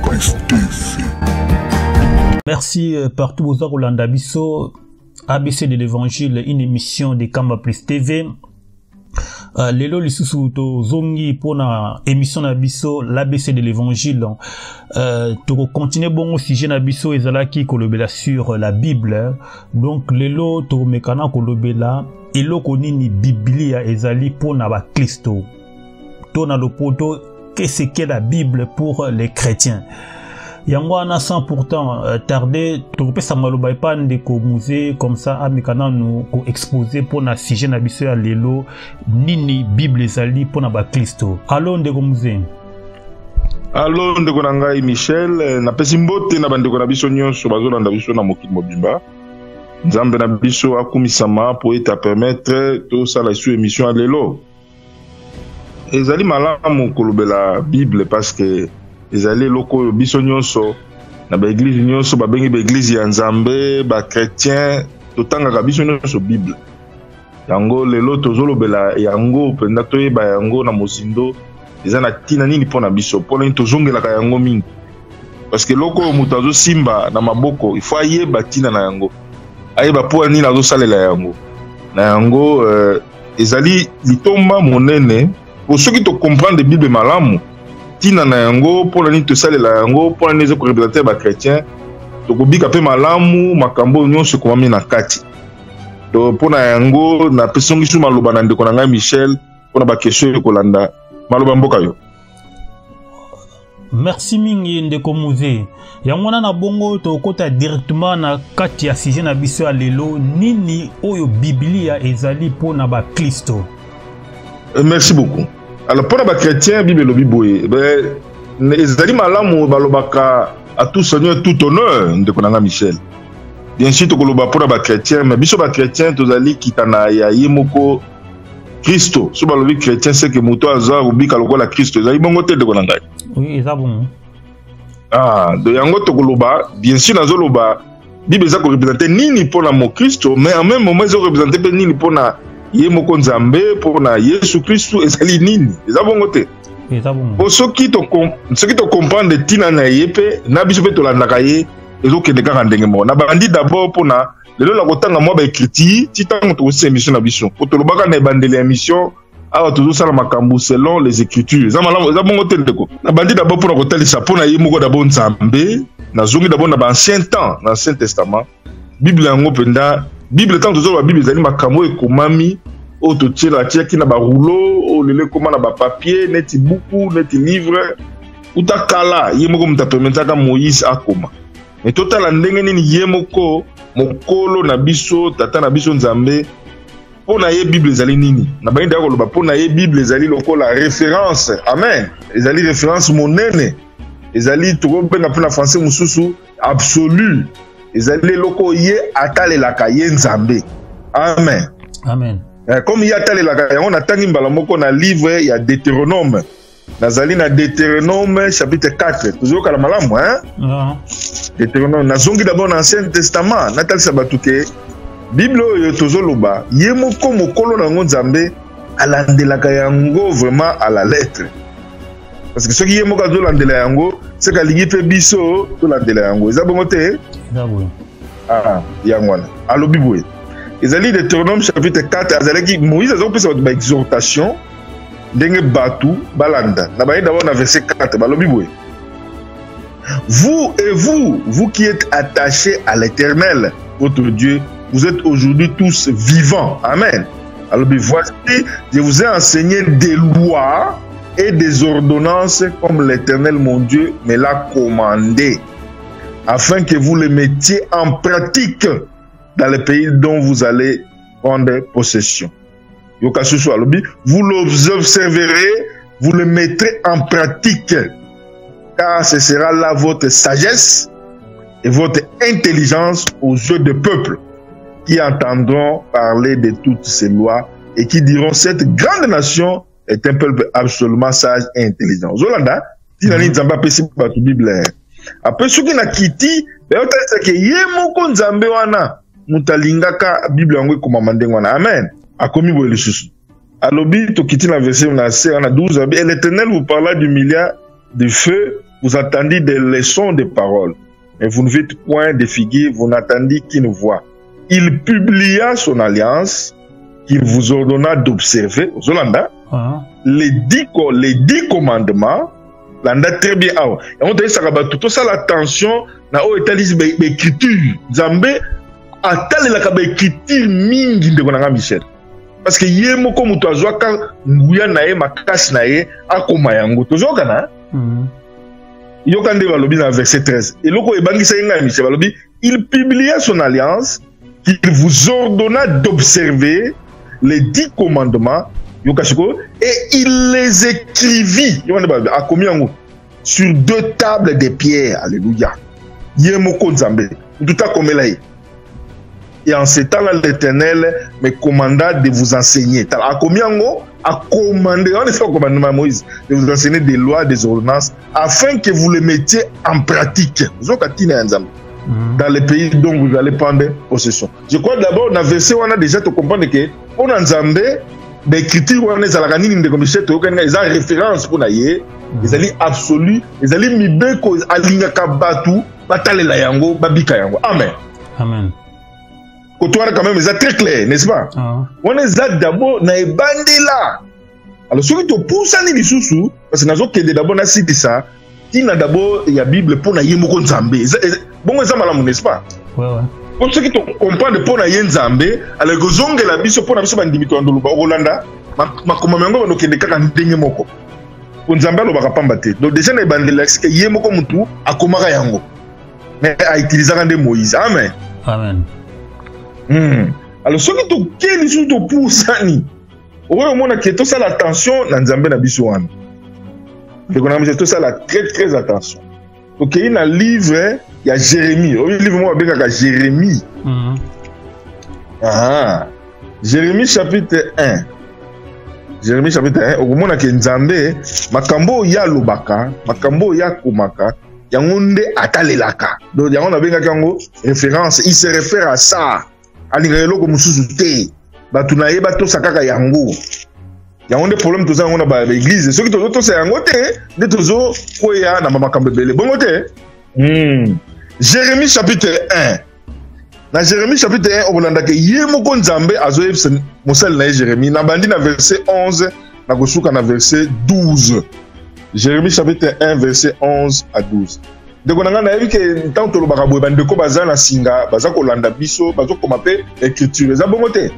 Plus TV. Merci partout aux Rolanda Bisso, ABC de l'Évangile, une émission de Kamba Plus TV. Lelo lisusu to zongi pona émission na biso l'ABC de l'Évangile. To continuer bon sujet na biso ezalaki kolobela sur la Bible. Donc lelo to mekana kolobela eloko nini Biblia ezali pona ba Kristo. To na lopoto qu'est-ce qu'est la Bible pour les chrétiens. Yangwana sans pourtant tarder, tu peux s'amaloba pas de musée comme ça, amikana nous exposer pour na sujet na biso ya lelo nini Bible ezali pour na ba Kristo. Allons de musée. Allons de konanga Michel, na pesimbote na bande kona biso nyonso bazolanda biso na mokili mobimba. Nzambe na biso akumisama pour te permettre to sala su émission ya lelo. Ezali malamu kolobela Bible parce que ezali loko biso nyonso na ba église nyonso ba bengi ba église ya Nzambe ba chrétien totanga biso nyonso Bible yango lelo tozolobela yango penda toyeba yango na mosindo eza na tina nini pona biso pona tozongela ka yango mingi parce que loko mutazo simba na maboko il faut ayeba tina na yango ayeba po nini azo salela yango na yango ezali litomba monene pour ceux qui te comprendre de Bible malamu tina na yango pour nini to salela yango pour nini zo représenter ba chrétien to kobika pe malamu makambo nyonso komami na kati to pona yango na pesongi su maloba na ndeko na ngai Michel pona ba question kolanda maloba mboka yo. Merci mingi ndeko musée yangwana na bongo to kota directement na kati ya sujet na biso ya lelo nini oyo Biblia ezali pona ba Kristo. Merci beaucoup. Alors pour les chrétiens, Bible le Bible, les animaux malamu balobaka à tout seigneur tout honneur de konanga Michel. Bien sûr to koloba pour les chrétiens, mais biso ba chrétien to zali kitana ya yemoko Christo. So balobi chrétien c'est que moto azar ubika lokola Christo. Zali bongo te de konanga. Oui, ça bon. Ah, de yango to koloba, bien sûr nazo loba Bible za ko représenter nini pour la mo Christo, mais en même moment ils ont représenté nini pour na Yemoko Nzambe pour na Yesu Christu ezali nini ezabongo te pour ceux qui te comprennent de tina na yepe na biso pe to landaka ye ezokende kaka ndenge mo na bandi d'abord pour na lelo la kotanga mwa ba écriture titango to aussi émission na biso pour to lobaka na bandele émission awa to sala makambu selon les écritures ezabongo te ndeko na bandi d'abord pour na kotalisa pour na Yemoko d'abord Nzambe na zongi d'abord na ancien temps na Ancien Testament Bible yango penda Bible tant toujours la Bible ezali makambo ekomami o to tiela tiaki na ba rouleau o lele koma na ba papier neti buku neti livre utakala yemoko mutapermetaka Moïse akoma mais total ndenge nini yemoko mokolo na biso tata na biso Nzambe pona ye Bible ezali nini na bayinda ko loba pona ye Bible ezali lokola référence amen ezali référence monene ezali to benga pona français mususu absolu ezali loko ye atalelaka ye Nzambe amen amen comme ye atalelaka yango na tangi mbala moko na livre ya Deutéronome nazali na Deutéronome chapitre 4 toujours kala malamu hein Deutéronome nazongi d'abord na Ancien Testament natalisa batuke Bible oyo tozoloba ye moko mokolo na Nzambe alandelaka yango vraiment à la lettre parce que ceux qui yemo kazo landela yango c'est kalingi pe biso to landela yango eza bongo te ah yangwana alobi boye ezali Deutéronome chapitre 4 azalaki Moïse azopesa ba exhortation ndenge batu balanda na baye d'abord na verset 4 balobi boye vous qui êtes attachés à l'Éternel votre Dieu vous êtes aujourd'hui tous vivants amen alors voici je vous ai enseigné des lois et des ordonnances comme l'Éternel mon Dieu me l'a commandé, afin que vous les mettiez en pratique dans le pays dont vous allez prendre possession. Vous l'observerez, vous le mettrez en pratique, car ce sera là votre sagesse et votre intelligence aux yeux des peuples qui entendront parler de toutes ces lois et qui diront cette grande nation est un peuple absolument sage et intelligent. Zolanda, tinani Nzamba pesi batu Bible. Après ce qui na kiti, beota seke yemoko Nzambe wana mutalingaka Bible yango komamande wana. Amen. Akomi bo lisusu. Alobi to kiti na verset na 12 et l'Éternel vous parla du milliard de feux vous attendez des leçons de paroles, mais vous ne vîtes point des figuiers, vous n'attendiez qu'une voix. Il publia son alliance, qu'il vous ordonna d'observer, aux Hollandais, les 10 commandements, l'anda très bien. Et on dit ça, tout ça, l'attention, na o étalise l'écriture. Zambé, atale la écriture mingi de konanga Michel. Parce que yé moko muto azwa ka nguya na ye makasi na ye akoma yango. Tozoka na? Yokande balobi na verset 13. Et loko ebangisa yenga Michel balobi, il publia son alliance, qu'il vous ordonna d'observer les 10 commandements, et il les écrivit sur 2 tables de pierre. Alléluia. Et en ce temps-là, l'Éternel me commanda de vous enseigner. A commandé, on est fait au commandement Moïse, de vous enseigner des lois, des ordonnances, afin que vous les mettiez en pratique. Dans les pays dont vous allez prendre possession. Je crois d'abord, dans le verset, on a déjà te comprendre que on a Nzambe, l'écriture, on a la canine de commissaire, on a référence pour naïe, ils allaient absolu, ils allaient mibeko, alignaka batu, batale la yango, babika yango. Amen. Amen. Kotoara quand même, c'est très clair, n'est-ce pas? On est d'abord, na ebandela. Alors, ceux qui te poussent à les sous, parce que nous avons d'abord na cité ça, il y a d'abord la Bible pour naïe moko Nzambe. Bon, ça m'a n'est-ce pas? Ouais. Pour ceux qui comprennent pour naïe Nzambe, alors que zonge la biso pour na biso bandimito andoluba Rolanda, ma komamengo no kende kaka ndenge moko. Pour Nzambe lo baka pambate. Donc déjà na bandela que yé moko mutu akomaka yango. Mais a utiliser ande Moïse. Amen. Amen. Alors ceux qui to keli sous to pour sani. Oyo mona que tout ça l'attention na Nzambe na biso wana. Donc on a tout ça là très attention. Donc il y a un livre, il y a Jérémie. Au livre moi avec Jérémie. Jérémie chapitre 1. Jérémie chapitre 1. Au moment que Nzambe makambo ya lobaka, makambo ya komaka, yangonde atalelaka. Donc yango na benga kango référence, il se réfère à ça. Alingelo ko mususu te. Batu na yeba to sakaka yango. Il y a un problème tous on a ba l'église ceux qui to c'est un côté de tozo koya na mama kambebele bon côté Jérémie chapitre 1 na Jérémie chapitre 1 on a que yemoko Nzambe azoyeb mosel na Jérémie na bandi na verset 11 na kosuka na verset 12 Jérémie chapitre 1 verset 11 à 12 donc on a na que tant to lobaka boye bandeko baza na singa baza kolanda biso bazo komape écriture za bon côté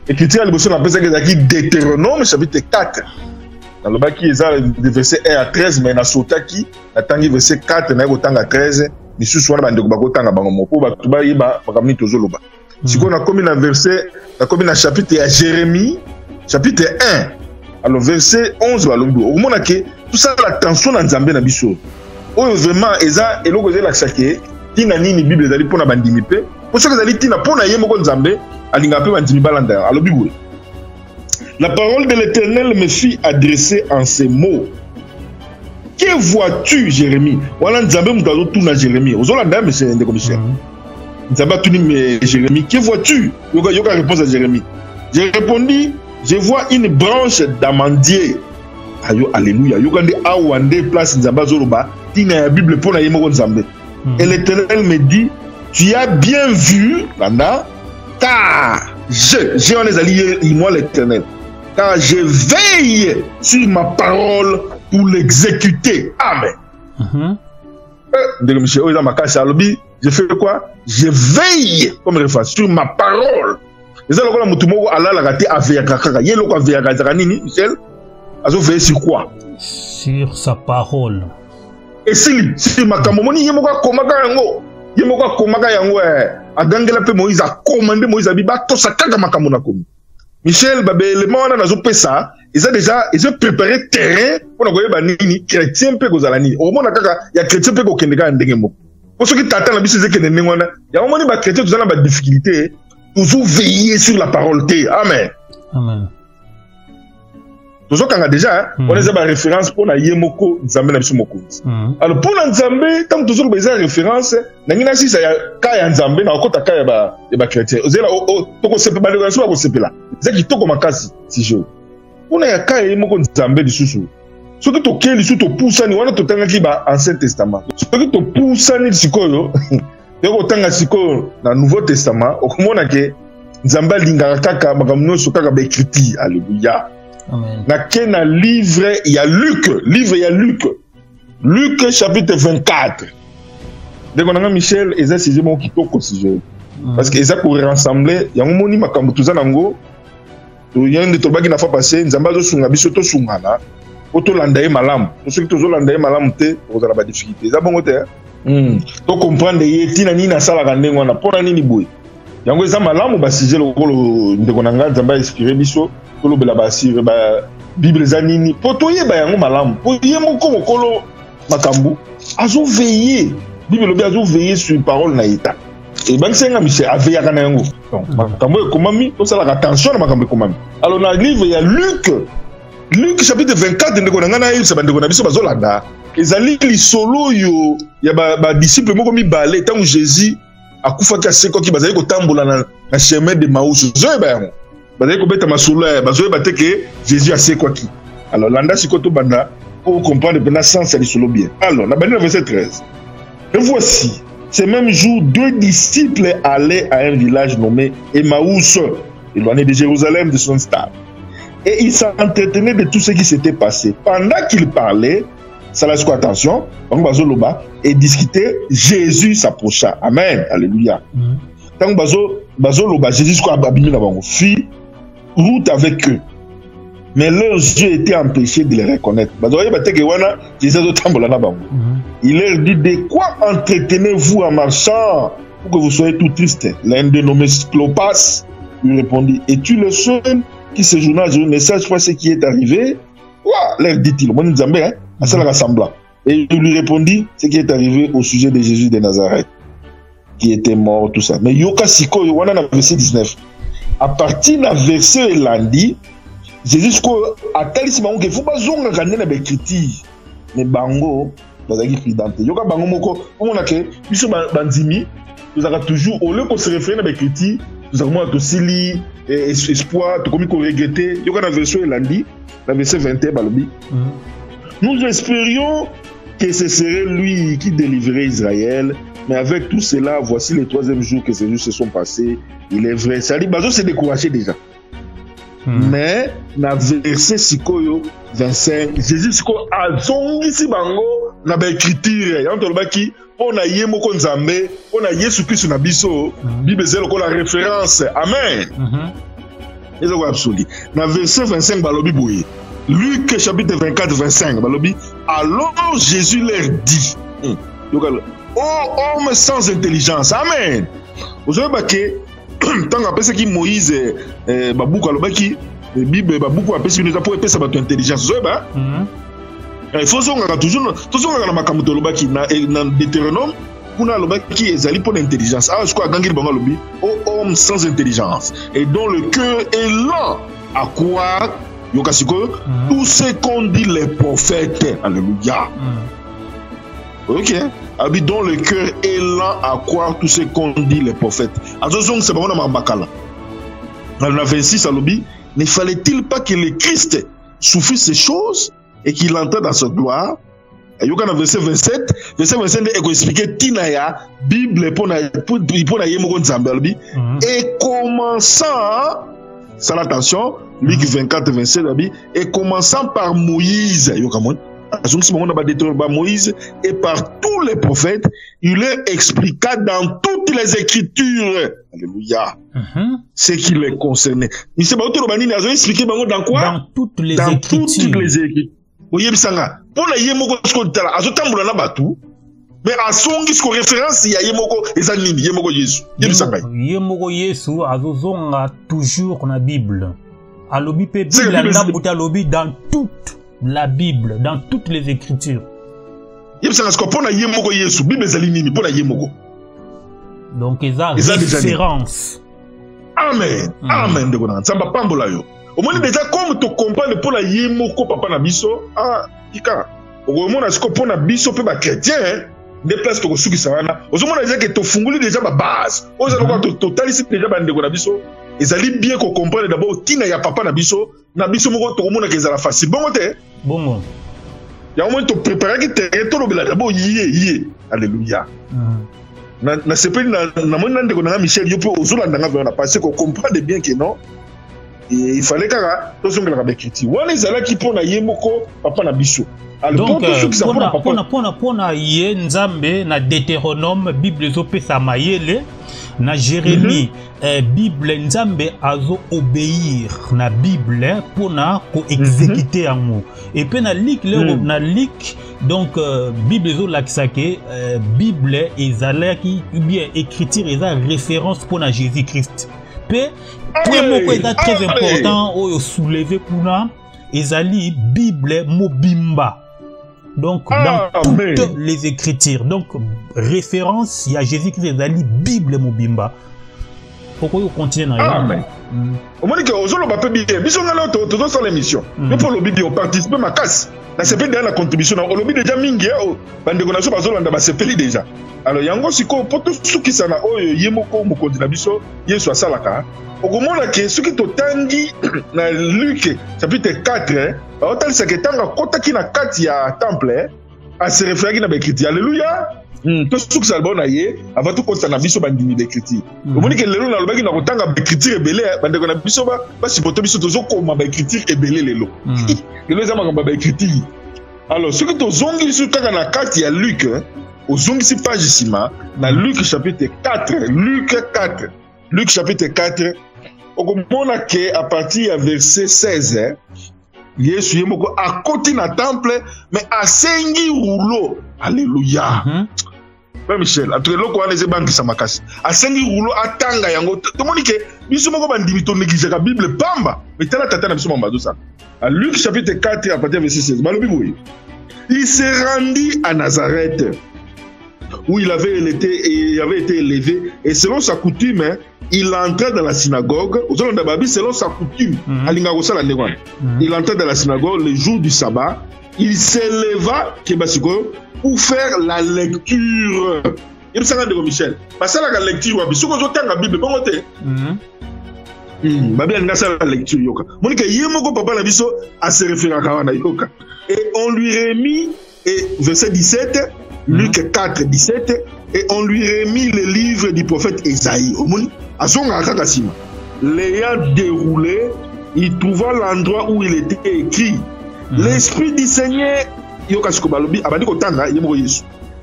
Écriture à l'émotion, on appelle ça que Deutéronome chapitre 4. Dans le bas qui est de verset 1 à 13, mais dans le qui attend verset 4, mais au temps à 13, mais sous soit la bande de Bago Tanga Bango, pour Batuba Yeba, Bagamni Tozoloba. Si on a commis un verset, on a commis un chapitre à Jérémie, chapitre 1, alors verset 11, au moment que tout ça, l'attention dans Zambé Nabiso. Oh, vraiment, Eza, et l'eau que la saké, Tina Nini Bible, les pour la bandimipe, pour ce que les Tina pour la Yemoko Zambé, la parole de l'Éternel me fit adresser en ces mots. Que vois-tu, Jérémie? Voilà, Nzambe mutazo tuna Jérémie. Ozola dame, c'est un commissaire. Nzambe tuni Jérémie. Que vois-tu? Yoka réponse à Jérémie. J'ai répondu, je vois une branche d'amandier. Ayo, alléluia. Yoka ndi awande place Nzambe zoloba. Tina ya Bible pour na yemoko Nzambe. Et l'Éternel me dit, tu as bien vu, Landa. Car j'ai en les alliés, moi l'Éternel, car je veille sur ma parole pour l'exécuter. Amen. Je fais quoi? Je veille comme référence sur ma parole. Sur quoi? Sur sa parole. Et si ma camomoni, il y a agangela pe Moïse a commandé Moïse abiba to sakaka makamona komi Michel babele mona nazo pesa ils ont préparé terrain pour na nini chrétien pe kozalani o mona kaka ya chrétien pe ko kendeka ndenge moko pour ceux qui t'attendent la biso zeke ndenge wana ya moni ba chrétien tozana ba difficulté toujours veiller sur la parole te. Amen. Tozokanga déjà on les a ba référence pour na yemoko Nzambe na biso moko. Alors pour Nzambe tant toujours ba référence na ngina si ça ya ka Nzambe na okota ka ya ba chrétien ozela toko sepe ba ko sepela zaki toko makasi si jo pour na ya ka yemoko Nzambe lisusu Ce qui te keli sous te poussani, on a tout un qui va Ancien Testament. Ce qui te poussani sikoyo, et autant à sikoyo dans le Nouveau Testament, au comment on a que Nzamba lingara kaka makamno sokaka ba écrit. Alléluia. Amen. Na kena livre il y a Luc, Luc chapitre 24. Dès qu'on a Michel, et ça c'est mon kitoko sujet. Parce que ça pour rassembler, il y a un moni makambo tuza nango. Il y a un de tobaki na fa passer, Nzamba zo sunga biso to sungana. Oto landaye malam. Pour ceux qui tozo landaye malam te, vous avez pas de difficulté. Ça bon te. Donc comprendre yeti na ni na sala kandengo na pona nini boy. Yango eza malamu ba sujet lokolo ndeko nanga Nzamba inspiré biso. Tolo bela basire ba Bible za nini potoye ba yango malamu poye moko mokolo makambu azo veiller Bible lobi azo veiller sur parole na eta et ban senga Michel a veiller kana yango donc makambu ekomami to sala attention na makambu ekomami alors na livre ya Luc chapitre 24 ndeko nanga na yebisa bandeko na biso bazolanda ezali lisolo yo ya ba disciple moko mibale tangu Jésus akufaki asekoki bazali kotambola na chemin de Maús zoyeba yango bazali kobeta masolo bazoyeba te que Jésus a quoi qui. Alors landa sikoto banda pour comprendre le sens de lisolo bien. Alors na bani verset 13. Et voici, ces mêmes jours, 2 disciples allaient à un village nommé Emmaüs, éloigné de Jérusalem de son stade. Et ils s'entretenaient de tout ce qui s'était passé. Pendant qu'ils parlaient, ça laisse quoi attention, et discutaient, Jésus s'approcha. Amen. Alléluia. Tant que Jésus fit route avec eux. Mais leurs yeux étaient empêchés de les reconnaître. Il leur dit, de quoi entretenez-vous en marchant pour que vous soyez tout tristes? L'un de nommé Clopas lui répondit, es-tu le seul qui séjourne à Jérusalem ne sache pas ce qui est arrivé? Quoi leur dit-il? Et il lui répondit ce qui est arrivé au sujet de Jésus de Nazareth, qui était mort, tout ça. Mais Yoka Siko, Yowana, verset 19. À partir du verset lundi, Jésus a talisman qu'il faut pas zonga gagner na écriture. Mais bango, bazaki fidante. Yoka bango moko, on a que biso bandimi, nous avons toujours au lieu qu'on se réfère à l'écriture, nous avons aussi li espoir, tout comme qu'on regrettait. Yoka na verset lundi, la verset 21 balobi. Nous espérions que ce serait lui qui délivrerait Israël. Mais avec tout cela, voici le 3e jour que ces jours se sont passés. Il est vrai. Ça dit, Bazo s'est découragé déjà. Mais, dans verset Sikoyo 25, Jésus Sikoyo a zongi si bango na ba écriture. Y'a un qui on a yé moko nzambe, on a Yesu Christ na biso, Bible zelo ko la référence. Amen. C'est quoi absolu. Dans verset 25 balobi boye. Luc chapitre 24 25 balobi. Alors Jésus leur dit. Oh homme sans intelligence. Amen. Vous avez baqué, tant qu'après ce qui Moïse, Baboukou, alobaki, Bible, Baboukou, après ce qui nous a pour épais sa bateau intelligence. Vous avez ba? Il faut toujours, dans ma camoute, alobaki, dans Deutéronome, on a alobaki, ezali pour l'intelligence. Ah, je crois, Gangir Banga lobi, oh homme sans intelligence, et dont le cœur est lent à croire, Yokasiko, tout ce qu'ont dit les prophètes. Alléluia. Ok. Dont le cœur est lent à croire tout ce qu'ont dit les prophètes. Attention, c'est pas mon bakala. Dans le 26, Alobi, ne fallait-il pas que le Christ souffrisse ces choses et qu'il entre dans sa gloire? Et dans le verset 27, il explique Tinaya, Bible pour Yemoko Nzambe, et commençant, ça l'attention, Luc 24, 27, et commençant par Moïse, Moïse et par tous les prophètes, il leur expliqua dans toutes les écritures, alléluia, ce qui les concernait. Il s'est expliqué dans quoi? Dans toutes les écritures. Vous voyez, pour la yemoko, mais à son discours référence, il y a yemoko, yemoko Yesu. Yemoko Yesu, azozonga toujours na Bible. Alobi pe Bible, la alobi dans toute la Bible, dans toutes les écritures. Donc, il y a référence. Amen. Amen. Ça va pas m'bolayo. Au moins, déjà, comme tu comprends pour la yemoko papa na biso, ah, ika. Au moins, est-ce que pour na biso pe ba chrétien, des places que suki savana. Au moins, déjà que tu funguli déjà ma base. Au moins, tu totalisi déjà ba ndeko na biso. Ils allaient bien qu'on comprenne d'abord qui n'a pas papa na biso moko to mona ke zala facile bon te bon ya au moins to préparer ki terrain to lobela d'abord yé alléluia na sepeli na moni ndeko na Michel yo po ozolanda nga vraiment parce qu'on comprendre bien que non il fallait kaka to songela ba écriture wana ezala ki pona ye moko papa na biso. Donc pona ye nzambe na Deutéronome Bible zopesa mayele na Jérémie Bible nzambe azo obéir na Bible pona ko exécuter yango et puis na lik na lik donc Bible zo lakisake Bible ezalaki ou bien écriture eza référence pona Jésus-Christ pe point moko eza très important oyo soulever kuna ezali Bible mobimba. Donc, dans toutes les écritures, donc, référence, il y a Jésus-Christ, il y a la Bible Mobimba. Pourquoi vous continuez dans Amen. Au moins que aux autres, on va pas bien. Bisous, on a tout sur l'émission. Mais pour le bidi, on participe à ma casse. Là, c'est pas la contribution. On lobby déjà mingi. Bande connaissons pas on a c'est déjà. Alors, yango siko pour tout ce qui s'en a yemoko mo continue biso yesu asalaka. Okomona ke ce qui totangi na Luc chapitre 4 autant c'est que tanga kota ki na kati ya temple a se référer na écriture. Alléluia. Tout ce qui s'albon aye avant tout constant na biso bandimi d'écriture. Omoni ke lelo na lobaki na kotanga écriture ebele bande kona biso ba sipoto biso tozo koma ba écriture ebele lelo. Lelo za makamba ba écriture. Alors ce qui tozongi sur kaka na kati ya Luc ozongi si page sima na Luc chapitre 4 Luc chapitre 4 okomona ke à partir ya verset 16 Yesu yemoko akoti na temple mais asengi rouleau. Alléluia. Père Michel, entre loko wana banki sa makasi. Asengi rouleau atanga yango. Tomoni ke biso moko bandimi to négliger la Bible pamba. Mais tala tata na biso mambado ça. À Luc chapitre 4 à partir verset 16. Malobi boye. Il s'est rendu à Nazareth où il avait été élevé et selon sa coutume il entrait dans la synagogue selon sa coutume il entrait dans la synagogue le jour du sabbat. Il s'éleva pour faire la lecture. Il s'en de Michel parce que la lecture wa biso ko tanga Bible bongo te babi nga sa la lecture yoka monika yemoko papa na biso a se référer à wana yoka et on lui remit et verset 17 Luc 4, 17, et on lui remit le livre du prophète Esaïe. L'ayant déroulé, il trouva l'endroit où il était écrit. L'Esprit du Seigneur,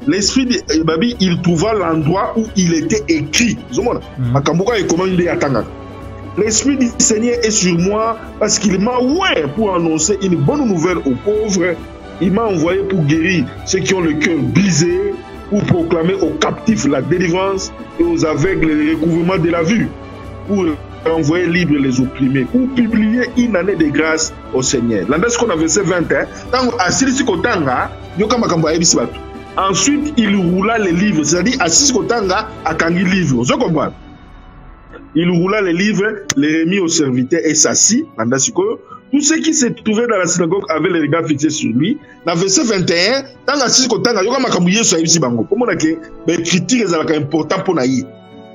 l'Esprit, il trouva l'endroit où il était écrit. L'Esprit du Seigneur est sur moi parce qu'il m'a ouvert pour annoncer une bonne nouvelle aux pauvres. Il m'a envoyé pour guérir ceux qui ont le cœur brisé, pour proclamer aux captifs la délivrance et aux aveugles le recouvrement de la vue, pour envoyer libres les opprimés, pour publier une année de grâce au Seigneur. L'année qu'on a verset 21, ensuite il roula les livres, c'est-à-dire assis kotanga akangi livre. Vous comprenez? Il roula les livres, les remit aux serviteurs et s'assit. Tous ceux qui se trouvaient dans la synagogue avaient les regards fixés sur lui. Dans verset 21,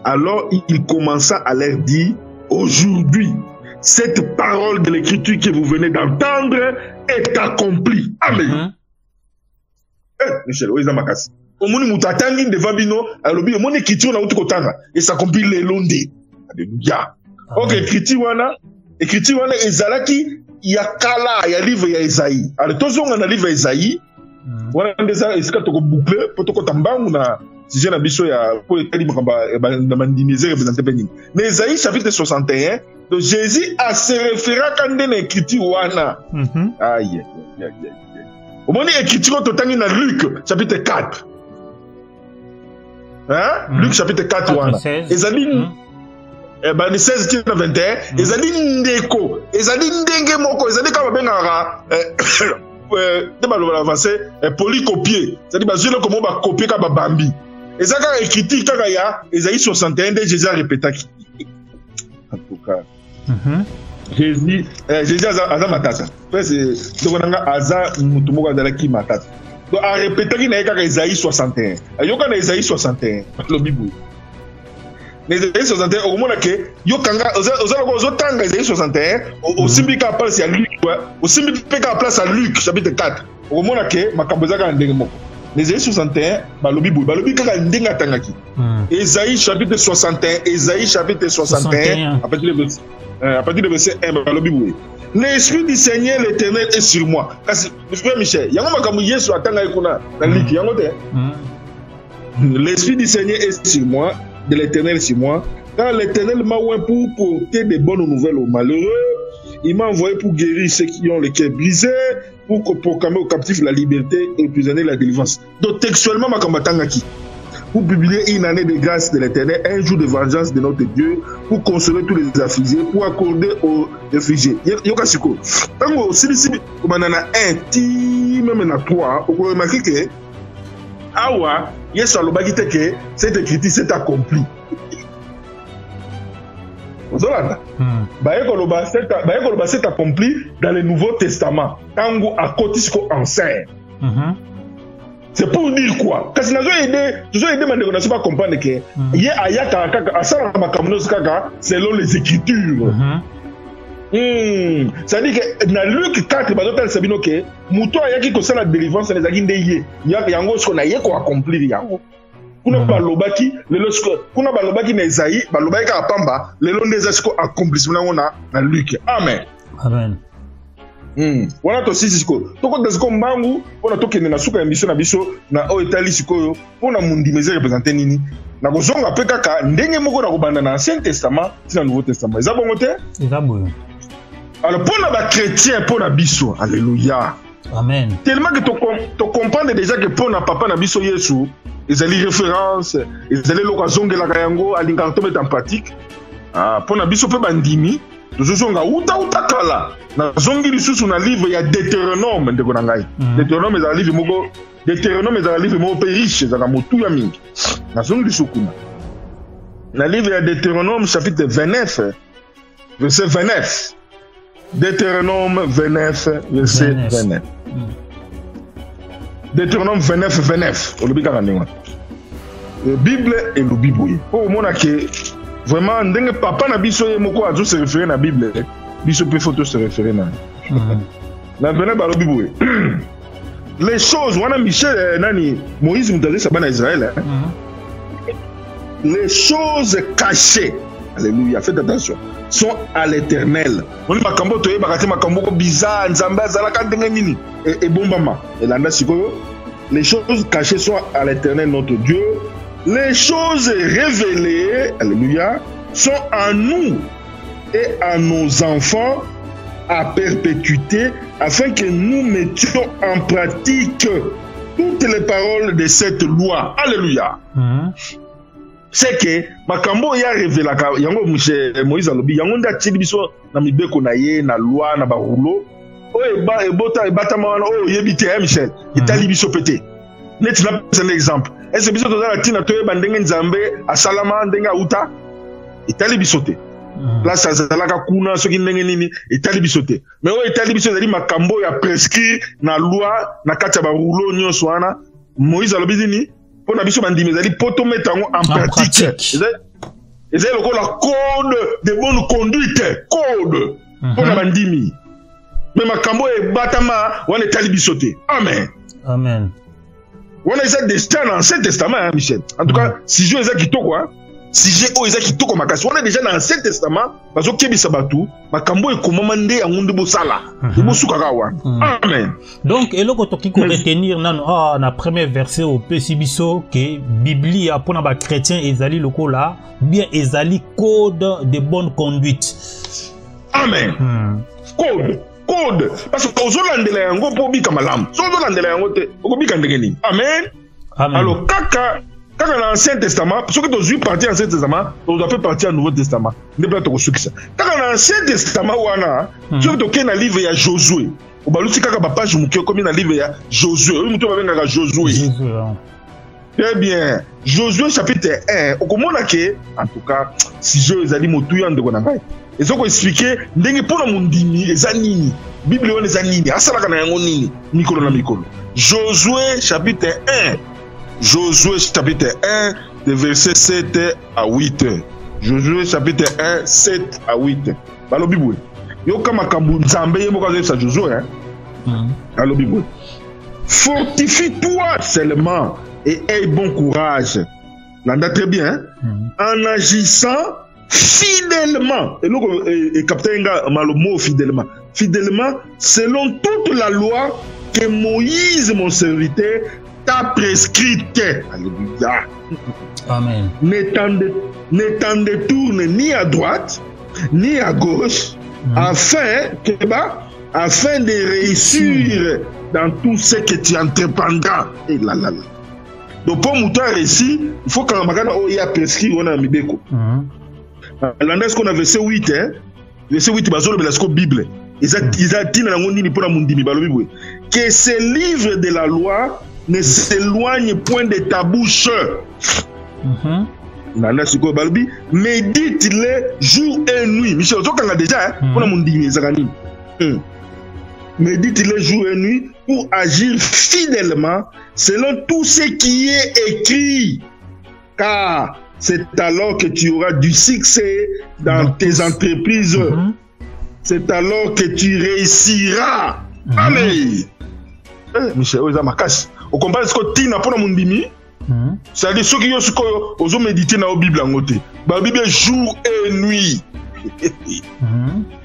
alors il commença à leur dire, aujourd'hui, cette parole de l'écriture que vous venez d'entendre est accomplie. Amen. Michel, où est Makasi? Et s'accomplit les londés. Alléluia. Ok, écriture wana ezalaki ya kala ya livre ya Esaïe. Alors tozonga na livre ya Esaïe. Wana ndeza esika toko boucler potoko tambangu na sujet na biso ya po etali makamba na mandimiser représenter pening. Na Esaïe chapitre 61, donc Jésus a se référé kande na écriture wana. Aïe. Omoni écriture totangi na Luc chapitre 4. Hein? Luc chapitre 4 wana. Ezali ben 16 na 21 ezali ndeko ezali ndenge moko ezali kama bengaka de baloba avancé polycopier c'est-à-dire bazile comme ba copier ka ba bambi ezaka écriture kaka ya Esaïe 61 de Jésus a répété en tout cas Jésus aza matata c'est donc nanga aza mutu moko azala ki matata donc a répété ki na kaka Esaïe 61 ayoka na Esaïe 61 le bible Esaïe 61 au moment que yokanga ozotanga Esaïe 61 au simbika place à Luc au simbika place à Luc chapitre 4 okomona ke makambo ezaka ndenge moko. Ésaïe 61 balobi kaka ndenge atangaki. Ésaïe chapitre 61, Ésaïe chapitre 61 à partir du verset 1 balobi boye. L'esprit du Seigneur l'Éternel est sur moi. Kasi frère Michel, yango makambo Yesu atangaki kuna na liki yango te. L'esprit du Seigneur est sur moi, de l'Éternel est sur moi, car l'Éternel m'a oint pour porter des bonnes nouvelles aux malheureux. Il m'a envoyé pour guérir ceux qui ont le cœur brisé, pour proclamer aux captifs la liberté et aux prisonniers la délivrance. Donc textuellement makambo atangaki. Pour publier une année de grâce de l'Éternel, un jour de vengeance de notre Dieu, pour consoler tous les affligés, pour accorder aux réfugiés. Yokasiko. Tango, si on en a un, ti, même na trois, on peut remarquer que, awa, yes, alobaki teke, cette écriture s'est accomplie. Zolanda. Baekoloba s'est accompli dans le Nouveau Testament. Tango a kotisiko enseigne. C'est pour dire quoi? Parce que nous avons aidé mandeko na pas comprendre que yé ayaka kaka asala makamno kaka selon les écritures. Ça dit que dans Luc 4 bazotal sabino ke muto ayaki ko sala délivrance les akinde yé yango ce qu'on a yé ko accomplir yango. Kuna balobaki kuna balobaki na Isaïe balobaki ka pamba lelo ndeza siko accomplissement ngona na Luc. Amen. Amen. Wana to sisi siko toko daziko mbangu pona tokende na suka ya mission na biso na o etali sikoyo pona mundimeze représenter nini na kozonga pe kaka ndenge moko na kobanda na Ancien Testament tina Nouveau Testament eza bongo te eza boyo. Alors pona ba chrétien pona biso alléluia amen tellement que to comprendre déjà que pona papa na biso Yesu ezali référence ezali lokazongela kayango alinga to mettre en pratique pona biso pe bandimi tozozonga uta kala na zongi lisusu na livre ya Deutéronome ndeko na ngai. Deutéronome ezala livre moko pe riche ezala motu ya mingi na zongi lisusu na livre ya Deutéronome chapitre 29 verset 29. Deutéronome 29 verset 29. Deutéronome 29 olobi kaka ndenge Bible elobi boye po mona ke vraiment ndenge papa na biso ye moko azo se référer na Bible biso pe photo se référer na na bena balobi boye les choses wana Michel nani Moïse mutale sabana Israël les choses cachées alléluia faites attention sont à l'Éternel. On makambo to yeba kati makambo ko bizarre nzamba zalaka ndenge nini et bombama elanda sikoyo les choses cachées sont à l'Éternel notre Dieu. Les choses révélées, alléluia, sont à nous et à nos enfants à perpétuité afin que nous mettions en pratique toutes les paroles de cette loi. Alléluia. C'est que makambo ya révélaka yango Moïse alobi yango nda tili biso na mibeko na ye na loi na barulo o ebota ebatama wana o yebite Michel itali biso pété. Net na un exemple. Est-ce que biso tozala tina toyeba ndenge nzambe asalama ndenge auta itali bisote place azalaka kuna soki ndenge nini itali bisote mais o itali biso ezali makambo ya prescrire na loi na kati ya barouleau nyonso wana Moïse alobi nini mpona biso bandimi ezali poto mettre yango en pratique ezali lokola code de bonne conduite code mpona bandimi mais makambo ebatama wana etali bisote amen. On a des destin dans l'Ancien Testament, hein, Michel. En tout cas, si je les ai quittés quoi, si j'ai osé quitter comme makasi, on est déjà dans l'Ancien Testament, parce que kebi sabatu, makambo e komamande angunde bosala, e bosukakawa. Amen. Donc, et là, quand on retenir na premier verset au Pesibiso que Biblia pour na ba chrétien ezali loko là, bien ezali code de bonne conduite. Amen. Code. Parce que ozolandela yango po bika malamu so ozolandela yango te okobika ndenge nini amen. Alors kaka dans l'Ancien Testament parce que tozwi partie en Ancien Testament on doit faire partie en Nouveau Testament ne pas te kosukisa kaka dans l'Ancien Testament wana so toke na livre ya Josué obaluti kaka ba page muke comme na livre ya Josué oyo muto babengaka Josué. Très bien. Josué chapitre 1 okomona ke en tout cas si je ezali motuya ndeko na ngai ils ont expliqué ndenge pona mundimi eza nini Bible wana eza nini asalaka na yango nini mikolo na mikolo. Josué chapitre 1 de verset 7 à 8. Josué chapitre 1 7 à 8 balobi boye yoka makambo nzambe ye moko azesa Josué hein balobi boye fortifie-toi seulement et aie bon courage. L'anda très bien, en agissant fidèlement. Et capitaine le mot fidèlement. Fidèlement, selon toute la loi que Moïse, mon serviteur, t'a prescrite. Alléluia. Amen. Ne t'en détourne ni à droite, ni à gauche, afin de réussir dans tout ce que tu entreprendras. Et là. Donc pour mouton réussi, il faut qu'un magana il y a prescrit on a mis beko. L'année qu'on a verset 8 verset 8 bazolo belasco Bible. Ils a dit dans le monde pour la mundimi balobi que ce livre de la loi ne s'éloigne point de ta bouche. Nana siko balobi médite-le jour et nuit. Michel zo kanga déjà pour la mundimi zakani. Médite-le jour et nuit pour agir fidèlement selon tout ce qui est écrit. Car c'est alors que tu auras du succès dans tes entreprises. C'est alors que tu réussiras. Amen. Michel, on comprend ce que tu n'as pas dans mon dimi. C'est-à-dire ceux qui ont médité dans la Bible en côté. La Bible jour et nuit.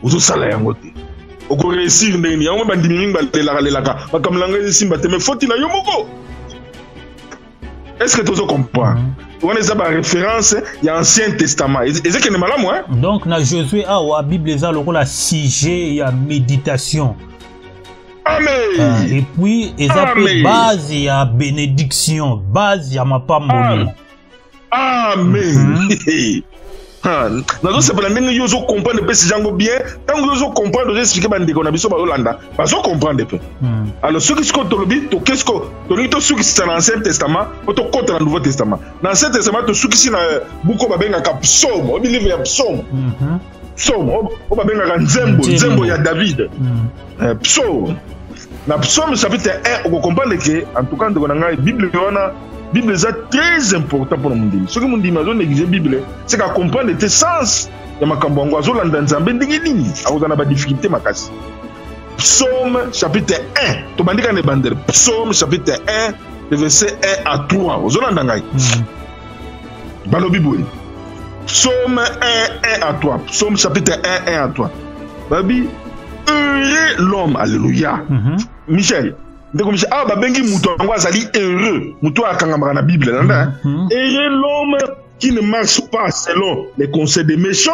Vous avez en côté. On peut réussir ndeni yango bandimi balelaka bakamlanga simba te mais faut ina yomoko. Est-ce que tu comprends? On est à la référence il y a Ancien Testament et c'est que malamu hein. Donc na Josué awa Bible eza lokola sujet ya méditation. Amen. Et puis eza pe base ya bénédiction, base ya mapamboli. Amen. Nous sommes pas les gens qui comprennent bien. Tant que nous comprenons, nous expliquons que nous sommes Hollanda. Nous comprenons. Alors, ceux qui sont qu'est-ce que ceux qui sont dans l'Ancien Testament, ou contre le Nouveau Testament. Dans l'Ancien Testament, ceux qui sont beaucoup de psaumes, au livre de psaumes. Psaumes, au Nzembo, il y a David. Psaumes. Dans Psaume chapitre 1, on comprend que, en tout cas, dans la Bible, la Bible est très important pour le monde. Ce que nous disons, la Bible, c'est qu'à comprendre le sens de ma cambouango, à la nzambe, à la difficulté, Psaume chapitre 1, Psaume chapitre 1, verset 1 à 3. Psaume 1 à 3. Psaume chapitre 1 à 3. Babi, heureux l'homme, alléluia. Michel. Babengi mouton azali heureux mouton akangamba na Bible heureux l'homme qui ne marche pas selon les conseils des méchants,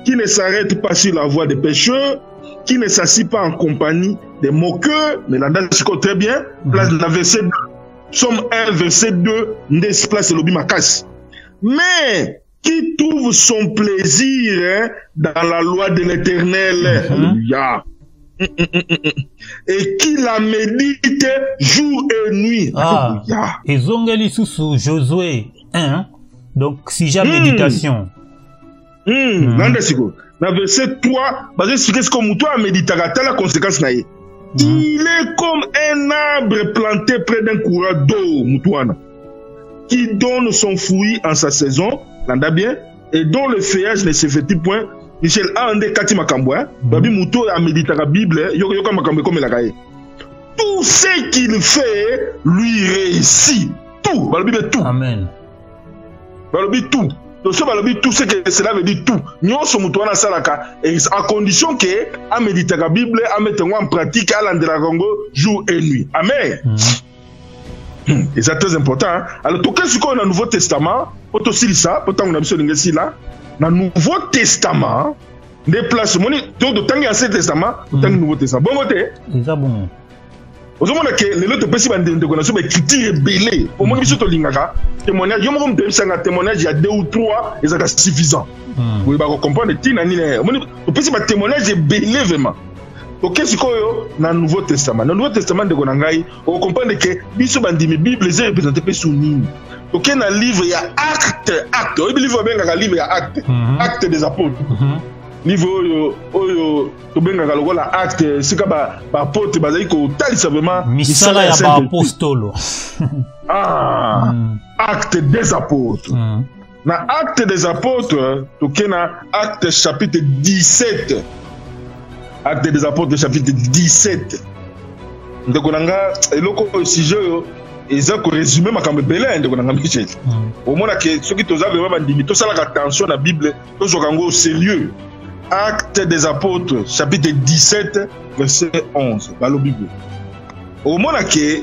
qui ne s'arrête pas sur la voie des pécheurs, qui ne s'assied pas en compagnie des moqueurs. Mais là c'est très bien place la verset 2 Psaume 1 verset 2 ndes place lobi makasi mais qui trouve son plaisir dans la loi de l'Éternel. Alléluia. Et qui la médite jour et nuit. Et zongeli sous Josué 1. Donc si j'ai méditation. Dans verset 3, parce que c'est ce que mouton a médité la conséquence na ye. Il est comme un arbre planté près d'un courant d'eau, moutouana, qui donne son fruit en sa saison, l'anda bien, et dont le feuillage ne se fait point. Michel a un des kati makambwa, babi mouto a médité la Bible, yoka makambwe comme la gaye. Tout ce qu'il fait lui réussit. Tout, babi tout. Amen. Babi tout. Donc tout ce que cela veut dire tout. Nous sommes tous dans salaka et à condition que à méditer la Bible, à mettre en pratique à l'endroit Congo jour et nuit. Amen. Et c'est très important. Alors tout ce qu'on a dans le Nouveau Testament, pour aussi ça, pourtant on a besoin de là. Dans le Nouveau Testament, des places, donc de temps l'Ancien Testament, de temps le Nouveau Testament. Bon côté. C'est bon. Vous savez que les autres personnes de connaissance mais critiques belé. Pour moi, je suis lingaka témoignage. Je me rends un témoignage il y a 2 ou 3 et ça suffisant. Vous pouvez comprendre que tinani ne. Le petit témoignage est belé vraiment. Donc qu'est-ce qu'on a dans le Nouveau Testament? Dans le Nouveau Testament de Gonangai, on comprend que biso bandimi Bible est représentée par Souni. Donc dans le livre il y a acte. Le livre bien dans le livre il y a acte. Acte des apôtres. Livre oyo to benga kalokola acte sika ba apôtre bazali ko talisa vraiment misala ya ba apostolo. Acte des apôtres. Na acte des apôtres to kena acte chapitre 17. Acte des apôtres chapitre 17. ndeko nanga eloko sujet yo eza ko résumer makambo belé ndeko nanga Michel au moins que ceux qui toza vraiment bandimi to sala attention na Bible to zokango au sérieux. Actes des apôtres chapitre 17 verset 11 balo Bible au moins que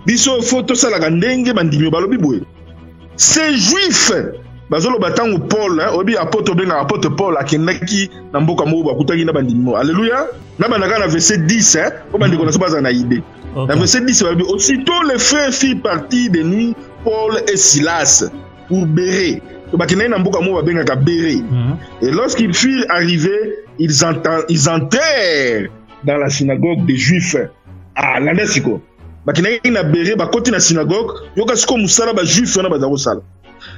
biso photo sala ndenge bandimi balo Bible ces juifs bazolo batango Paul obi apôtre benga apôtre Paul akendaki na mboka mo bakutaki na bandimi alléluia na banaka na verset 10 o bandiko na so baza na idée. Dans verset 10, aussitôt les frères firent partie de nuit Paul et Silas pour Béré. Et lorsqu'ils furent arrivés, ils entrèrent dans la synagogue des Juifs. Ah, la Nesiko.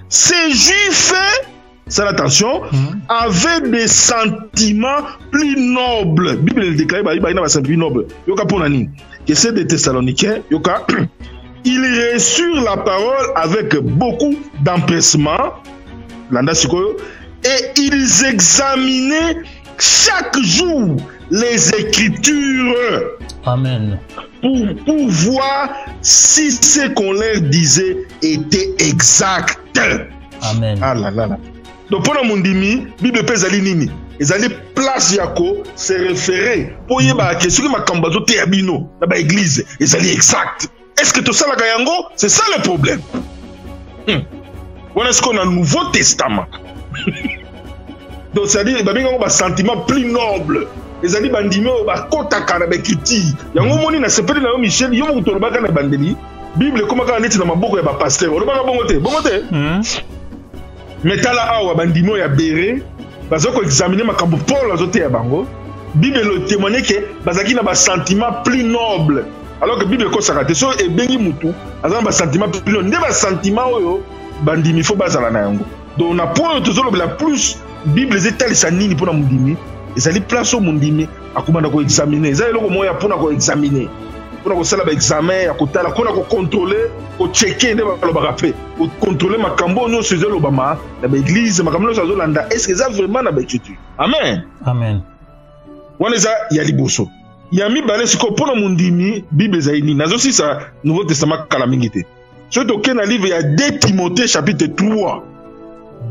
Ces Juifs, c'est l'attention, avaient des sentiments plus nobles. Bible le déclare, il y a des sentiments plus nobles. Yoka pour nani. Que c'est des Thessaloniciens, Yoka, ils reçurent la parole avec beaucoup d'empressement, et ils examinaient chaque jour les Écritures. Amen. Pour voir si ce qu'on leur disait était exact. Amen. Ah là là là. Donc pour mon dimi, Bible pèse ali nini. Ils allaient place yako se référer pour y ba question que makambazo te abino na ba église, ils allaient exact. Est-ce que tout ça la gayango, c'est ça le problème. On est-ce qu'on a le Nouveau Testament. Donc ça dit ba bingo ba sentiment plus noble. Les alliés bandimio ba kota kana ba kiti. Yango moni na sepeli na Michel yo mo toloba kana bandeli. Bible comment ka neti na maboko ya ba pasteur. On ba bongote. Bongote. Metala awa bandimo ya Béré bazoko examiner makambo Paul azote ya bango. Bible le témoigne que bazaki na ba sentiment plus noble. Alors que Bible ko sakate so e bengi mutu azana ba sentiment plus noble. Ne ba sentiment oyo bandimi fo bazala na yango. Donc na point tozolo la plus Bible etalisa nini pona mundimi. Ezali place au mundimi akomanda ko examiner. Ezali loko moya pona ko examiner. Pour qu'on sala ba examen ya kotala kona ko contrôler ko checker nde ba lo pe ko contrôler makambo no seze lo bama na ba église makambo no sazo landa est-ce que ça vraiment na ba écriture. Amen. Amen. Waneza ya liboso ya mi balé siko pona mundimi Bible zaini nazo si sa Nouveau Testament kala mingite. Surtout que dans le livre il y a 2 Timothée chapitre 3.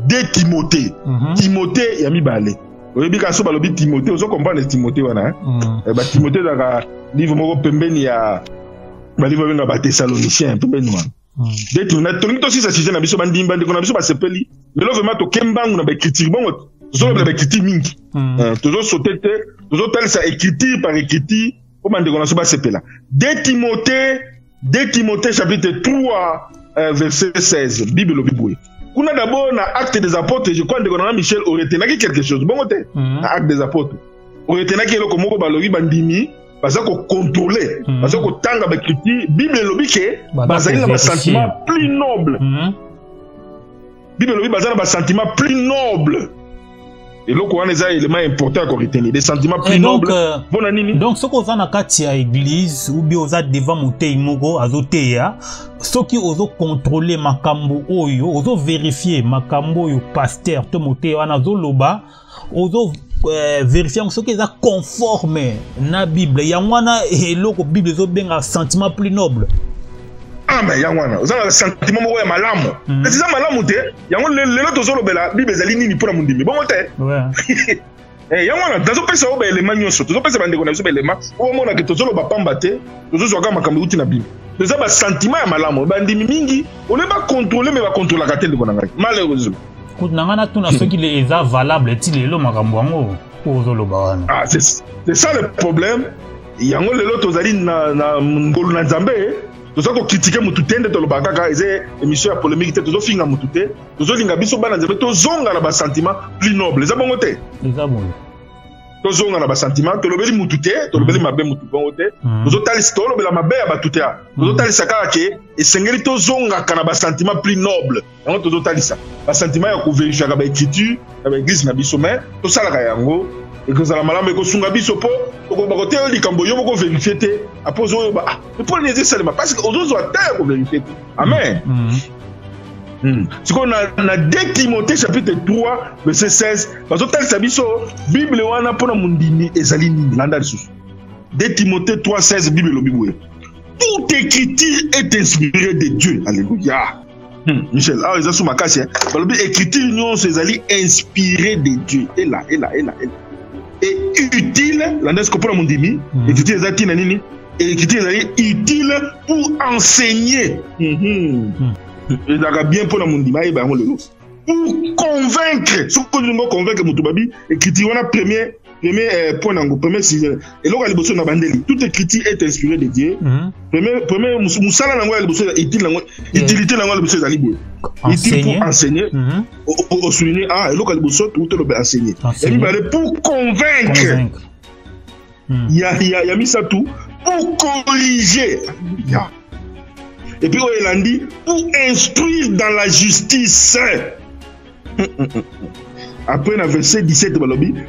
2 Timothée. Timothée ya mi balé. Oyebi ka so balobi Timothée ozo comprendre Timothée wana ba Timothée da livre moko pembeni ya ba livre benga ba Thessaloniciens pembeni wana de tuna tongi to si sa sujet na biso bandimba ndiko na biso ba sepeli lelo vraiment to kembangu na ba écriture bongo zo ba écriture mingi tozo sotete tozo talisa écriture par écriture o bandiko na so ba sepela 2 Timothée chapitre 3 verset 16 Bible lo biboué. Kuna d'abord na acte des apôtres, je crois que Michel aurait tenu quelque chose. Bon côté, acte des apôtres. Aurait tenu quelque moko balobi bandimi, parce qu'on contrôler, parce qu'on tanga ba écriture, Bible lobi ke bazali na ba sentiment plus noble. Bible lobi bazali na ba sentiment plus noble. Et là qu'on a des éléments importants à retenir, des sentiments plus nobles. Donc ce qu'on a na kati ya église ou bien oza devant motei moko azoteya, ceux qui ozo contrôler makambo oyo, ozo vérifier makambo oyo pasteur to motei wana zoloba, ozo vérifier ceux qui est conforme na Bible. Yangwana eloko Bible zo benga sentiment plus noble. Ah mais yangwana, vous avez un sentiment moko ya malamu. C'est ça malamu te. Yango lelo tozolo bela Bible zali nini pona mundimi. Bon te. Ouais. Yangwana dazo pesa oba élément nyonso. Tozo pesa bandeko na biso ba élément. O mona ke tozolo ba pamba te. Tozo zoka makambo uti na Bible. Tozo ba sentiment ya malamu. Bandimi mingi, on ne ba contrôler mais ba contrôler ka tele kona ngaki. Malheureusement. Nangana tuna ceux qui les est valable ti lelo makambo yango ozolo ba wana. Ah c'est ça le problème. Yango lelo tozali na ngolu na Nzambe. Nous avons critiqué Moutouté, nous avons fait émission polémique, nous avons fait Moutouté, nous avons fait un sentiment plus noble. Les abongotés. Les abongotés. Nous avons un sentiment, nous avons fait Moutouté, nous avons fait Moutouté, nous avons fait Moutouté, nous avons fait Sakake, et Sengeli, nous avons un sentiment plus noble. Nous avons fait un sentiment qui vérifie l'écriture, l'église, tout ça, et que ça la malame ko sunga biso po ko ba côté likambo yo ko vérifier te apose yo ba le point les seulement parce que aux autres terre ko vérifier. Amen. C'est qu'on a 2 Timothée chapitre 3 verset 16 parce que tel sabiso Bible wana pona mundimi ezali ni landa lisusu 2 Timothée 3,16 Bible lobi boye. Toute écriture est inspirée de Dieu. Alléluia. Michel, ah, ils ont sous ma casse. Écriture, nous, c'est inspiré de Dieu. Et là. Et utile, l'andes pour mon demi, écriture, écriture, utile pour enseigner. Et là, bien pour mon dimi, pour convaincre. Ce que nous convaincre, mon toubabi, écriture, on a premier point dans le premier sujet. Et là, on a besoin de bandeli. Toute écriture est inspirée de Dieu. Premier, moussala n'a pas besoin d'utilité, n'a pas besoin d'alibou. Utile pour enseigner. Au souligner, ah, et là, on a besoin de enseigner. Et pour convaincre. Il y a mis ça tout. Pour corriger. Et puis, il a dit, pour instruire dans la justice. Après, dans le verset 17,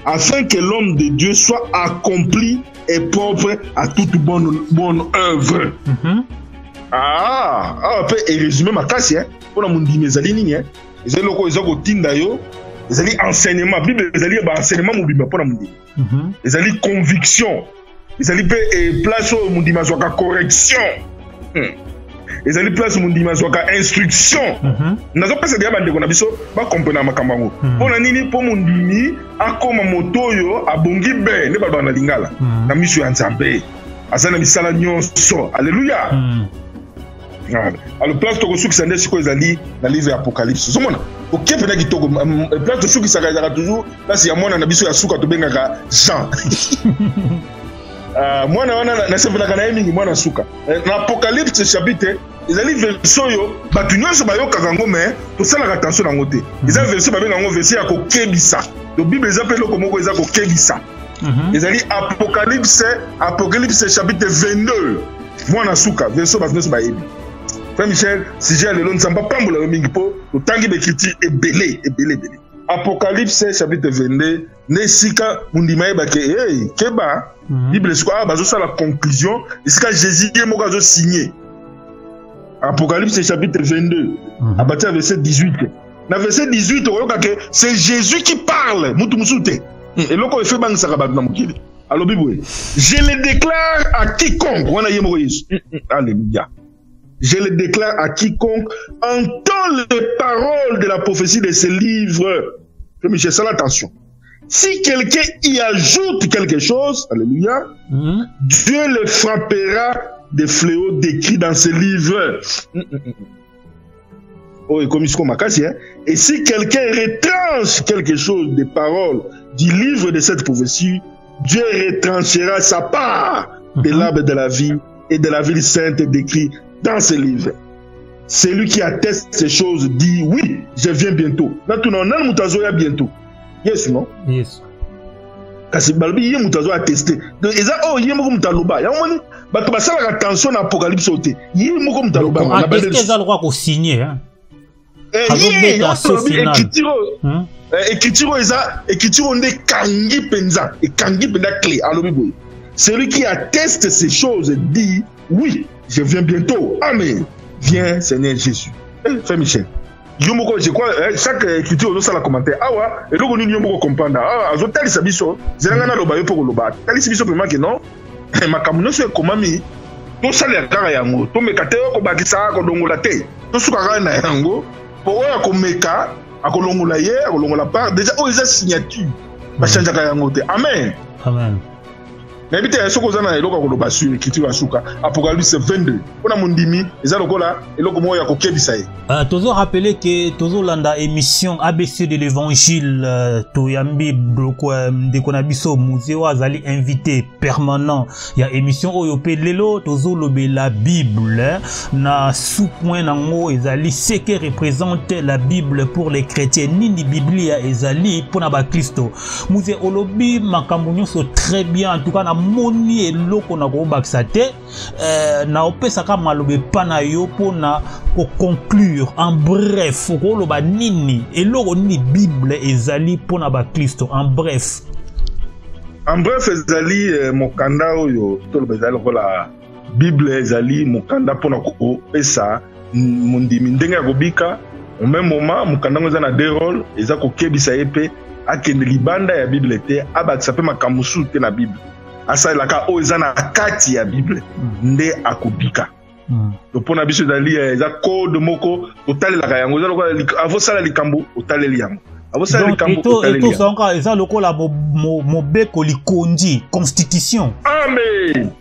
afin que l'homme de Dieu soit accompli et propre à toute bonne œuvre. Après, et résumé ma casse, pour la mundi mes alignes, ils ont le tinda yo, ils ont enseignement, Bible, ils ont enseignement mobile pour la mundi. Ils ont conviction, ils ont place au mundi ma correction. Ils ont place au mundi ma instruction. Nous avons passé des bandes qu'on a biso, pas comprendre ma kambango. Pour la nini, pour mundi, à comme moto yo, à bongi be, ne pas dans la lingala. Na mission ensemble. Asana misala nyonso. Alléluia. Alors place to suki sande siko ezali na livre Apocalypse. Somona. OK pena kitoko place to suki saka toujours là c'est ya mwana na biso ya suka to bengaka Jean. Mwana wana na sevela kana yemingi mwana suka. Na Apocalypse chapitre ezali verso yo batu nyonso bayoka kango mais to sala attention nango te. Ezali verso babenga ngo verset ya kokebisa. Donc Bible ezapela loko moko eza kokebisa. Ezali Apocalypse chapitre 22. Mwana suka verso batu nyonso bayebi. Frère Michel, si j'ai le long de Samba Pambola Mingipo, le tangi d'écriture est belé. Apocalypse chapitre 22, Nesika Mundimae Bake, hey, Keba, Bible est quoi, bazo ça la conclusion, est-ce que Jésus est mon signé. Apocalypse chapitre 22, à partir du verset 18. Dans le verset 18, c'est Jésus qui parle, Moutoumsoute. Et là, quand il fait bang Sarabat Namukili. Alors, Bible, je le déclare à quiconque, on a yé Moïse. Alléluia. Je le déclare à quiconque entend les paroles de la prophétie de ce livre. Michel, ça l'attention. Si quelqu'un y ajoute quelque chose, alléluia, Dieu le frappera des fléaux décrits dans ce livre. Oh, et comme il se dit, et si quelqu'un retranche quelque chose des paroles du livre de cette prophétie, Dieu retranchera sa part de l'arbre de la vie et de la ville sainte décrit dans ce livre. Celui qui atteste ces choses dit oui, je viens bientôt. Maintenant, on a le bientôt. Yes, non? Yes. Kasi balbi yé mutazo attesté. Donc eza oh yé moko mutaloba. Ya moni ba to basala attention à Apocalypse oté. Yé moko mutaloba. Est-ce que ça le droit qu'on signer hein? Écriture eza écriture on est kangi penza et kangi penza clé. Alors bibo. Celui qui atteste ces choses dit oui, je viens bientôt. Amen. Viens, Seigneur Jésus. Frère Michel. Yomoko, je crois, chaque écriture, on a la commentaire. Ah ouais, et donc on n'y a pas comprendre. Ah, je t'ai dit ça, biso. Je n'ai pas de pour le bas. T'as dit ça, biso, pour moi que non. Ma camouflage, c'est comment mi. Tout ça, les gars, yango. Tout me kate, ko bakisa, ko dongola te. Tout ce qu'on a na yango. Pour eux, ko meka, ko longola ye, ko longola part. Déjà, oh, ils ont signature. Ba changer yango te. Amen. Amen. Mais bité ce qu'on a eloko ko basure écriture asuka Apocalypse 22 on a mondimi eza lokola eloko moya ko kebisa ye toujours rappeler que toujours landa émission ABC de l'évangile toyambi bloko de konabiso museo azali invité permanent ya émission oyo pe lelo toujours lobela Bible na sous point nango ezali ce que représente la Bible pour les chrétiens nini Biblia ezali pona ba Kristo musée olobi makambo nyonso très bien en tout cas na moni eloko na ko bakisa te na opesa ka malobe pana yo pona ko conclure en bref ko loba nini eloko ni Bible ezali pona ba Kristo en bref ezali mokanda oyo to loba ezali kola Bible ezali mokanda pona ko pesa mondimi ndenge ya kobika au même moment mokanda ngo za na deux rôles eza ko kebisa epe akende libanda ya Bible te abakisa pe makamusu te na Bible asalelaka oyo eza na kati ya Bible nde akobika. Donc pona biso ezali eza code moko otalelaka yango eza lokola avosala likambo otaleli yango. Donc eto sanga eza lokola mobeko likondi constitution. Amen.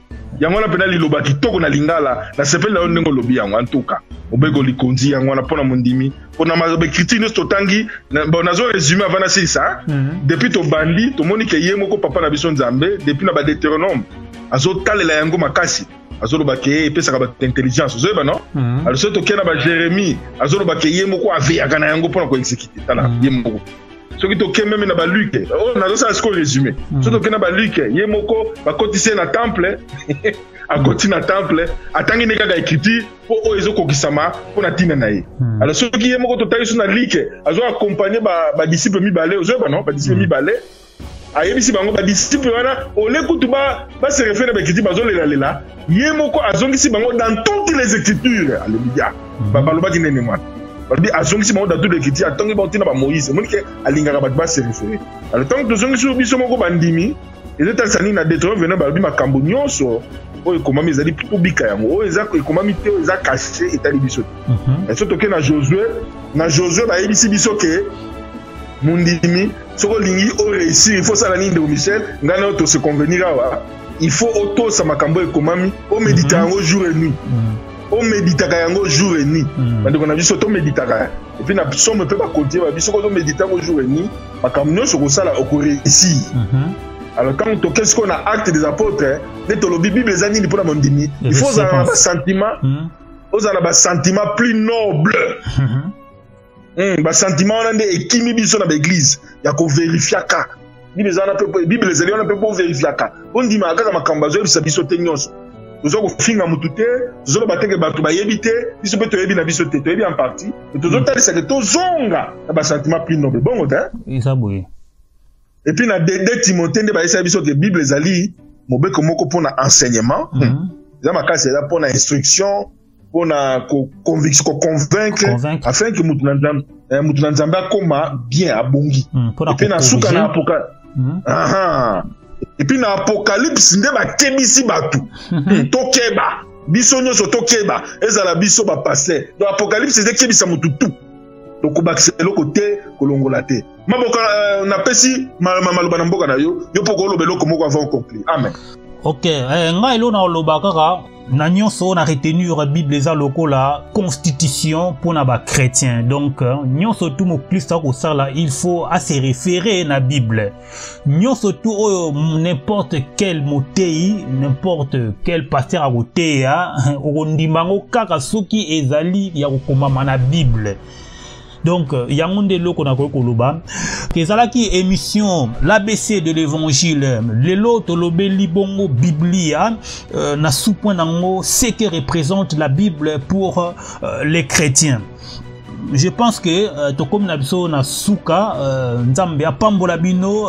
Yango na pena liloba kitoko na lingala na sepeli na ndenge lobi yango en tout cas. Obeko likondi yango na pona mondimi pona mabe critique nesto tangi bon nazo résumer avant na ça. Depuis to bandi to moni ke yemoko papa na biso Nzambe depuis na ba Deutéronome azo talela yango makasi. Azoloba ke epesaka ba intelligence ozoyeba non alors soto kena ba Jérémie azoloba ke yemoko aveyaka na yango pona ko exécuter tala yemoko soki to ke même na ba Luc nazo sa sko résumé soto kena ba Luc yemoko ba kotise na temple akoti na temple atangi ne kaka écriture po ezo kokisama pona tina na ye alors soki yemoko to tayi na Luc azo accompagner ba disciples mibale ozoyeba non ba disciples mibale ayebisi bango ba disciples wana olekutu ba se référer ba écriture bazolela yemoko azongisi bango dans toutes les écritures alléluia baloba kinene mwana balobi azongisi bango dans toutes les écritures atongi ba tina ba Moïse monike alingaka ba se référer alors tant que tozongisi biso moko bandimi ezotalisa na Deutéronome venant balobi makambo nyonso oyo ekomami ezali publika yango oyo eza ekomami te eza caché etali biso te so toke na Josué bayebisi biso ke mundimi soko lingi o réussir il faut ça la ligne de Michel ngana auto se convenir awa il faut auto sa makambo ekomami o méditer yango jour et nuit o méditer yango jour et nuit bande kona biso to méditer et puis na somme peut pas continuer ba biso ko méditer yango jour et nuit makambo nyonso ko sala o réussir alors quand on qu'est-ce qu'on a acte des apôtres de to lobi bible ezani pour la mondimi il faut avoir un sentiment un sentiment plus noble ba sentiment on a des ekimi biso na l'église ya ko vérifier ka bible ezana pe bible ezali on peut pas vérifier ka on dit ma kaka makambo zo bisa biso te nyonso tozo ko finga mutute tozo bateke bato ba yebite biso pe to yebi na biso te to yebi en partie mais tozo talisa que to zonga ba sentiment plus noble bon hein ça boye et puis na de Timothée nde ba yesa biso que bible ezali mobeko moko pona enseignement za makasi za pona instruction pour na conviction convaincre afin que mutu nzambe akoma bien abongi et puis na suka na et puis na apocalypse nde bakebisi batu tokeba biso nyonso tokeba ezala biso ba passer donc apocalypse ezekebisa mutu tout donc obakiselo côté kolongola te maboka na pesi maloba na mboka na yo poko lobelo komoko avant conclure amen. Ok, nga elo na oloba kaka na nyonso na retenir Bible eza lokola constitution pour na ba chrétien. Donc nyonso tout mo Christ ko sala il faut à se référer na Bible. Nyonso tout n'importe quel motei, n'importe quel pasteur a côté o ndimbango kaka soki ezali ya kokoma na Bible. Donc yangonde loko na koloba kezalaki émission l'ABC de l'évangile lelo tolobe libongo biblia na sous-point nango ce que représente la Bible pour les chrétiens. Je pense que tokomi na biso na suka nzambe apambola bino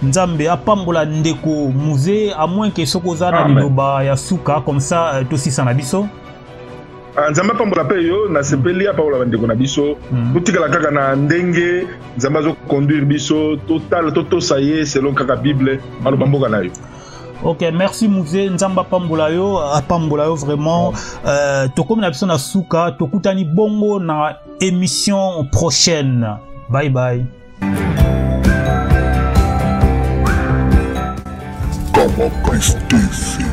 nzambe apambola ndeko musée à moins que sokoza na liloba ya suka comme ça tosisa na biso. Nzamba pambola pe yo na sepeli ya paola bandeko na biso tutikala kaka na ndenge nzamba zo conduire biso total toto saye selon kaka Bible maloba mboka na yo. Ok, merci Musée nzamba pambola yo vraiment tokomi na biso na suka tokutani bongo na émission prochaine. Bye bye. Kama Priest TV.